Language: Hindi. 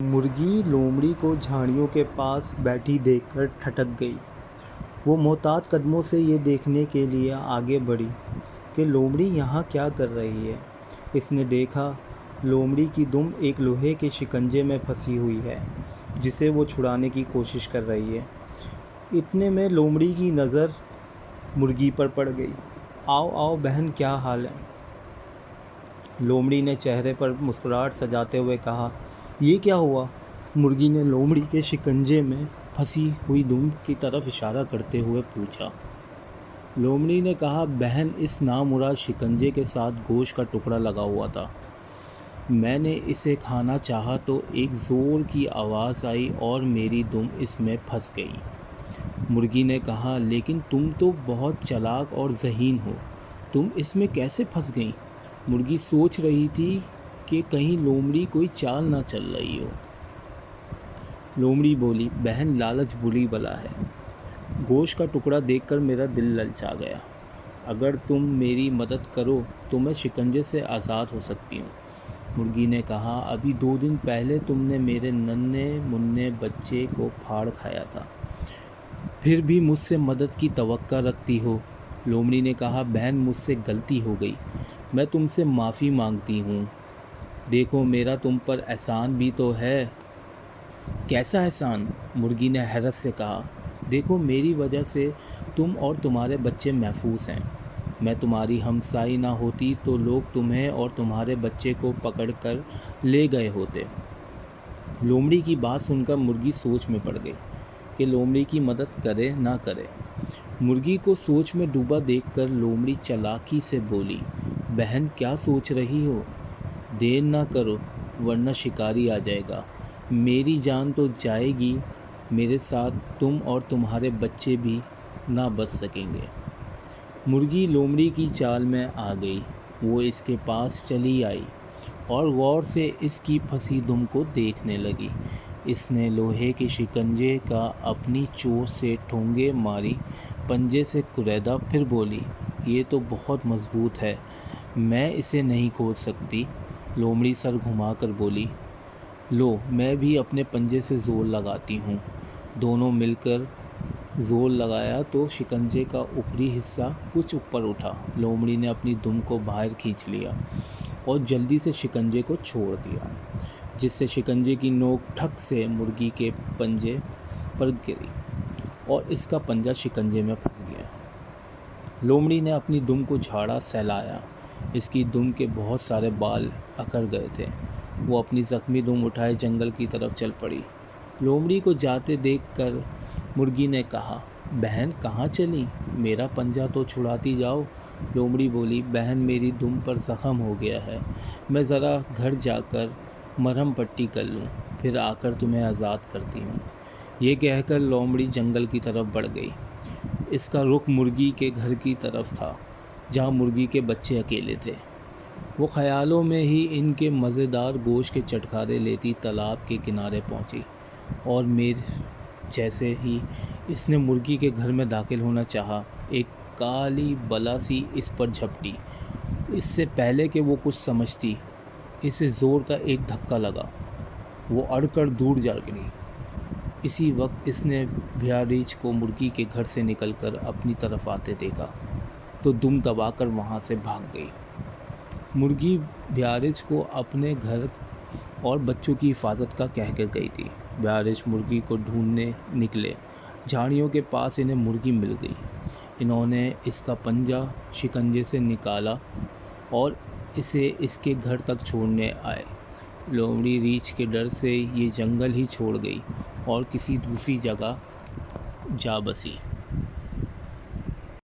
मुर्गी लोमड़ी को झाड़ियों के पास बैठी देखकर ठठक गई। वो मोहतात कदमों से ये देखने के लिए आगे बढ़ी कि लोमड़ी यहाँ क्या कर रही है। इसने देखा लोमड़ी की दुम एक लोहे के शिकंजे में फंसी हुई है जिसे वो छुड़ाने की कोशिश कर रही है। इतने में लोमड़ी की नज़र मुर्गी पर पड़ गई। आओ आओ बहन, क्या हाल है? लोमड़ी ने चेहरे पर मुस्कुराहट सजाते हुए कहा। ये क्या हुआ? मुर्गी ने लोमड़ी के शिकंजे में फंसी हुई दुम की तरफ इशारा करते हुए पूछा। लोमड़ी ने कहा, बहन, इस नामुराद शिकंजे के साथ गोश्त का टुकड़ा लगा हुआ था। मैंने इसे खाना चाहा तो एक ज़ोर की आवाज़ आई और मेरी दुम इसमें फंस गई। मुर्गी ने कहा, लेकिन तुम तो बहुत चालाक और ज़हीन हो, तुम इसमें कैसे फंस गई? मुर्गी सोच रही थी कि कहीं लोमड़ी कोई चाल ना चल रही हो। लोमड़ी बोली, बहन, लालच बुरी बला है। गोश्त का टुकड़ा देखकर मेरा दिल ललचा गया। अगर तुम मेरी मदद करो तो मैं शिकंजे से आज़ाद हो सकती हूँ। मुर्गी ने कहा, अभी 2 दिन पहले तुमने मेरे नन्हे मुन्ने बच्चे को फाड़ खाया था, फिर भी मुझसे मदद की तवक्का रखती हो। लोमड़ी ने कहा, बहन, मुझसे गलती हो गई, मैं तुमसे माफ़ी मांगती हूँ। देखो, मेरा तुम पर एहसान भी तो है। कैसा एहसान? मुर्गी ने हैरत से कहा। देखो, मेरी वजह से तुम और तुम्हारे बच्चे महफूज हैं। मैं तुम्हारी हमसाई ना होती तो लोग तुम्हें और तुम्हारे बच्चे को पकड़कर ले गए होते। लोमड़ी की बात सुनकर मुर्गी सोच में पड़ गई कि लोमड़ी की मदद करे ना करे। मुर्गी को सोच में डूबा देखकर लोमड़ी चालाकी से बोली, बहन, क्या सोच रही हो? देर ना करो वरना शिकारी आ जाएगा। मेरी जान तो जाएगी, मेरे साथ तुम और तुम्हारे बच्चे भी ना बच सकेंगे। मुर्गी लोमड़ी की चाल में आ गई। वो इसके पास चली आई और गौर से इसकी फंसी दुम को देखने लगी। इसने लोहे के शिकंजे का अपनी चोट से ठोंगे मारी, पंजे से कुरेदा, फिर बोली, ये तो बहुत मजबूत है, मैं इसे नहीं खोल सकती। लोमड़ी सर घुमाकर बोली, लो, मैं भी अपने पंजे से ज़ोर लगाती हूँ। दोनों मिलकर ज़ोर लगाया तो शिकंजे का ऊपरी हिस्सा कुछ ऊपर उठा। लोमड़ी ने अपनी दुम को बाहर खींच लिया और जल्दी से शिकंजे को छोड़ दिया, जिससे शिकंजे की नोक ठक से मुर्गी के पंजे पर गिरी और इसका पंजा शिकंजे में फंस गया। लोमड़ी ने अपनी दुम को झाड़ा सहलाया। इसकी दुम के बहुत सारे बाल अकड़ गए थे। वो अपनी ज़ख्मी दुम उठाए जंगल की तरफ चल पड़ी। लोमड़ी को जाते देखकर मुर्गी ने कहा, बहन, कहाँ चली? मेरा पंजा तो छुड़ाती जाओ। लोमड़ी बोली, बहन, मेरी दुम पर ज़ख़म हो गया है, मैं ज़रा घर जाकर मरहम पट्टी कर लूँ, फिर आकर तुम्हें आज़ाद करती हूँ। ये कहकर लोमड़ी जंगल की तरफ बढ़ गई। इसका रुख मुर्गी के घर की तरफ था, जहाँ मुर्गी के बच्चे अकेले थे। वो ख़यालों में ही इनके मज़ेदार गोश्त के चटखारे लेती तालाब के किनारे पहुँची और मेरे जैसे ही इसने मुर्गी के घर में दाखिल होना चाहा, एक काली बला सी इस पर झपटी। इससे पहले कि वो कुछ समझती, इसे ज़ोर का एक धक्का लगा। वो अड़कर दूर जा गिरी। इसी वक्त इसने भ्यारीच को मुर्गी के घर से निकलकर अपनी तरफ आते देखा तो दुम दबाकर वहाँ से भाग गई। मुर्गी भ्यारीच को अपने घर और बच्चों की हिफाजत का कहकर गई थी। भ्यारीच मुर्गी को ढूंढने निकले। झाड़ियों के पास इन्हें मुर्गी मिल गई। इन्होंने इसका पंजा शिकंजे से निकाला और इसे इसके घर तक छोड़ने आए। लोमड़ी रीछ के डर से ये जंगल ही छोड़ गई और किसी दूसरी जगह जा बसी।